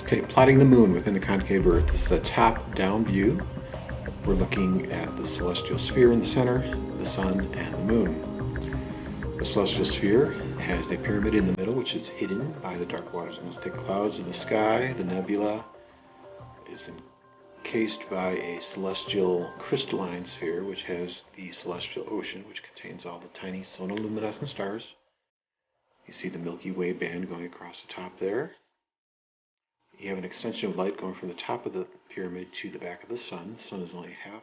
Okay, plotting the moon within the concave Earth. This is a top-down view. We're looking at the celestial sphere in the center, the sun, and the moon. The celestial sphere has a pyramid in the middle, which is hidden by the dark waters and the thick clouds of the sky. The nebula is encased by a celestial crystalline sphere, which has the celestial ocean, which contains all the tiny sonoluminescent stars. You see the Milky Way band going across the top there. You have an extension of light going from the top of the pyramid to the back of the sun. The sun is only half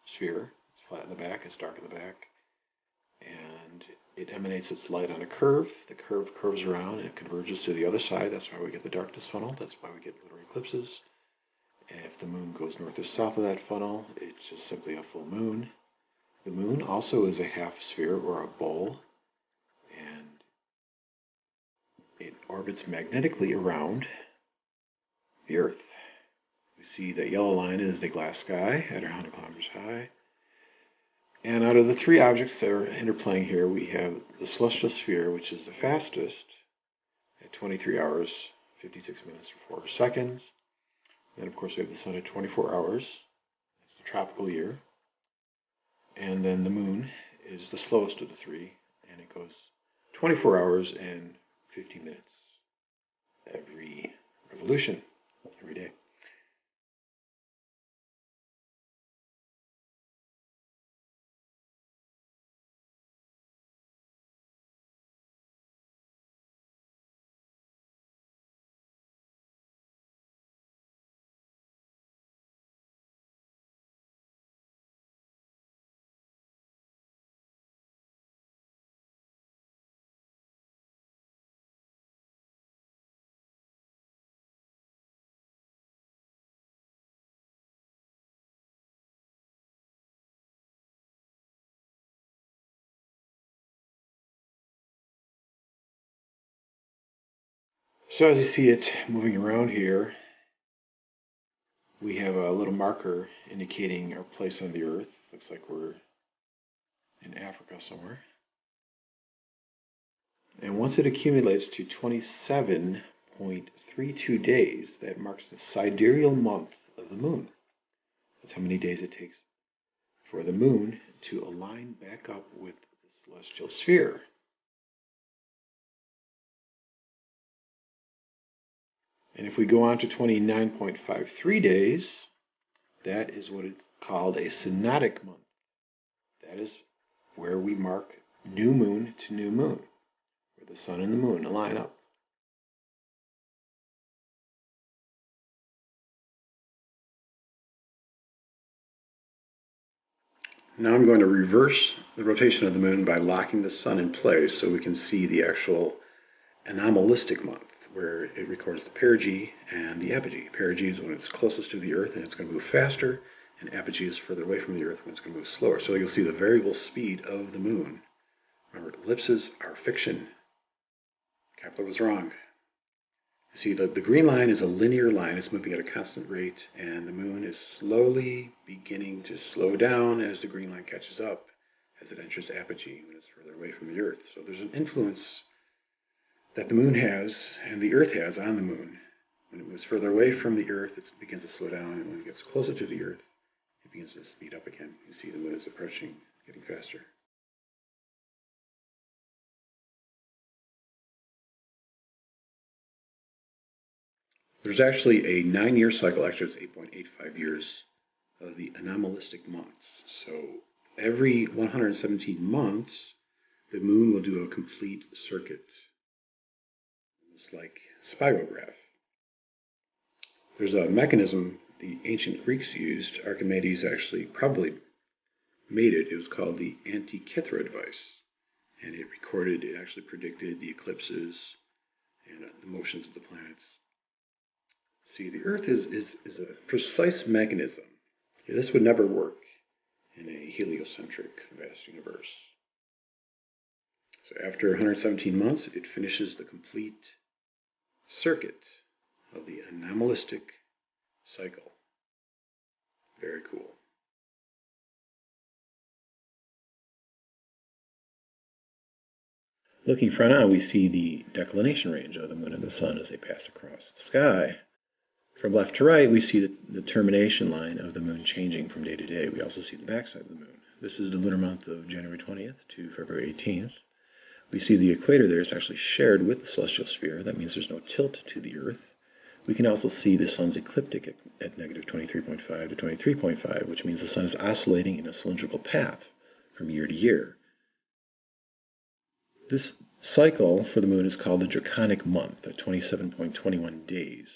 sphere. It's flat in the back, it's dark in the back. And it emanates its light on a curve. The curve curves around and it converges to the other side. That's why we get the darkness funnel. That's why we get lunar eclipses. And if the moon goes north or south of that funnel, it's just simply a full moon. The moon also is a half sphere or a bowl. And it orbits magnetically around the Earth. We see that yellow line is the glass sky at 100 kilometers high. And out of the three objects that are interplaying here, we have the celestial sphere, which is the fastest at 23 hours, 56 minutes, and 4 seconds. Then, of course, we have the sun at 24 hours. That's the tropical year. And then the moon is the slowest of the three, and it goes 24 hours and 50 minutes every revolution. Every day. So as you see it moving around here, we have a little marker indicating our place on the Earth. Looks like we're in Africa somewhere. And once it accumulates to 27.32 days, that marks the sidereal month of the moon. That's how many days it takes for the moon to align back up with the celestial sphere. And if we go on to 29.53 days, that is what is called a synodic month. That is where we mark new moon to new moon, where the sun and the moon align up. Now I'm going to reverse the rotation of the moon by locking the sun in place so we can see the actual anomalistic month, where it records the perigee and the apogee. Perigee is when it's closest to the Earth and it's going to move faster, and apogee is further away from the Earth when it's going to move slower. So you'll see the variable speed of the moon. Remember, ellipses are fiction. Kepler was wrong. You see, the green line is a linear line. It's moving at a constant rate, and the moon is slowly beginning to slow down as the green line catches up, as it enters apogee when it's further away from the Earth. So there's an influence that the moon has and the Earth has on the moon. When it moves further away from the Earth, it begins to slow down, and when it gets closer to the Earth, it begins to speed up again. You see the moon is approaching, getting faster. There's actually a 9-year cycle, actually it's 8.85 years, of the anomalistic months. So every 117 months, the moon will do a complete circuit. It's like spirograph. There's a mechanism the ancient Greeks used. Archimedes actually probably made it. It was called the Antikythera device. And it actually predicted the eclipses and the motions of the planets. See, the Earth is a precise mechanism. This would never work in a heliocentric vast universe. So after 117 months, it finishes the complete circuit of the anomalistic cycle. Very cool. Looking front on, we see the declination range of the moon and the sun as they pass across the sky. From left to right, we see the termination line of the moon changing from day to day. We also see the backside of the moon. This is the lunar month of January 20th to February 18th. We see the equator there is actually shared with the celestial sphere. That means there's no tilt to the Earth. We can also see the sun's ecliptic at negative 23.5 to 23.5, which means the sun is oscillating in a cylindrical path from year to year. This cycle for the moon is called the Draconic month at 27.21 days.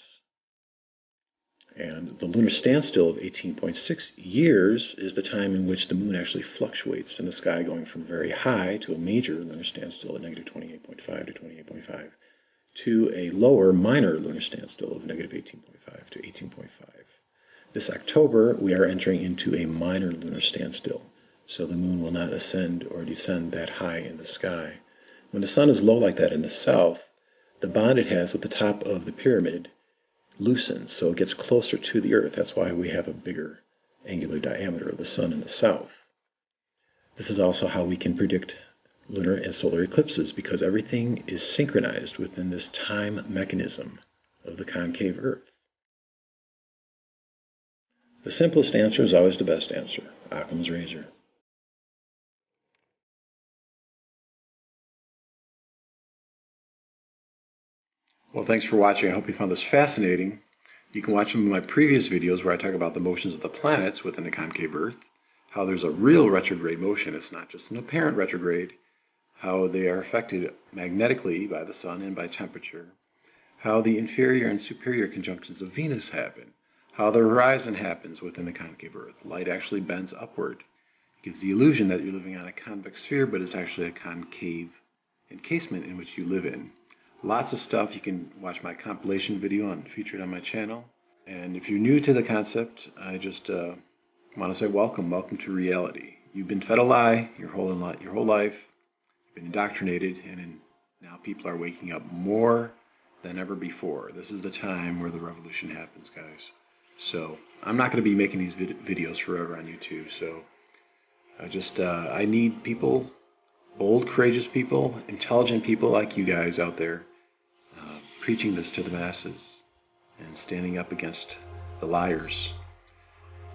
And the lunar standstill of 18.6 years is the time in which the moon actually fluctuates in the sky, going from very high to a major lunar standstill at negative 28.5 to 28.5 to a lower minor lunar standstill of negative 18.5 to 18.5. This October, we are entering into a minor lunar standstill, so the moon will not ascend or descend that high in the sky. When the sun is low like that in the south, the bond it has with the top of the pyramid loosens, so it gets closer to the Earth. That's why we have a bigger angular diameter of the sun in the south. This is also how we can predict lunar and solar eclipses, because everything is synchronized within this time mechanism of the concave Earth. The simplest answer is always the best answer. Occam's razor. Well, thanks for watching. I hope you found this fascinating. You can watch some of my previous videos where I talk about the motions of the planets within the concave Earth, how there's a real retrograde motion. It's not just an apparent retrograde, how they are affected magnetically by the sun and by temperature, how the inferior and superior conjunctions of Venus happen, how the horizon happens within the concave Earth. Light actually bends upward. It gives the illusion that you're living on a convex sphere, but it's actually a concave encasement in which you live in. Lots of stuff. You can watch my compilation video featured on my channel. And if you're new to the concept, I just want to say welcome to reality. You've been fed a lie your whole life. You've been indoctrinated, and now people are waking up more than ever before. This is the time where the revolution happens, guys. So I'm not going to be making these videos forever on YouTube. So I need people, bold, courageous people, intelligent people like you guys out there, preaching this to the masses and standing up against the liars.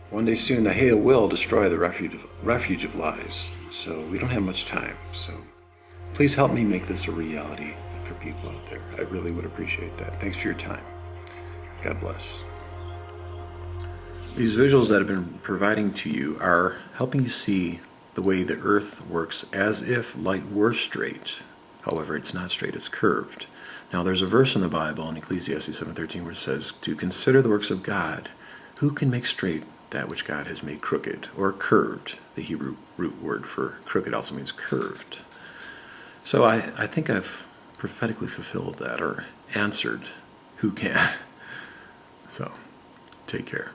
One day soon, the hail will destroy the refuge of lies. So we don't have much time. So please help me make this a reality for people out there. I really would appreciate that. Thanks for your time. God bless. These visuals that I've been providing to you are helping you see the way the Earth works as if light were straight. However, it's not straight, it's curved. Now, there's a verse in the Bible, in Ecclesiastes 7:13, where it says, to consider the works of God, who can make straight that which God has made crooked, or curved. The Hebrew root word for crooked also means curved. So I think I've prophetically fulfilled that, or answered who can. So, take care.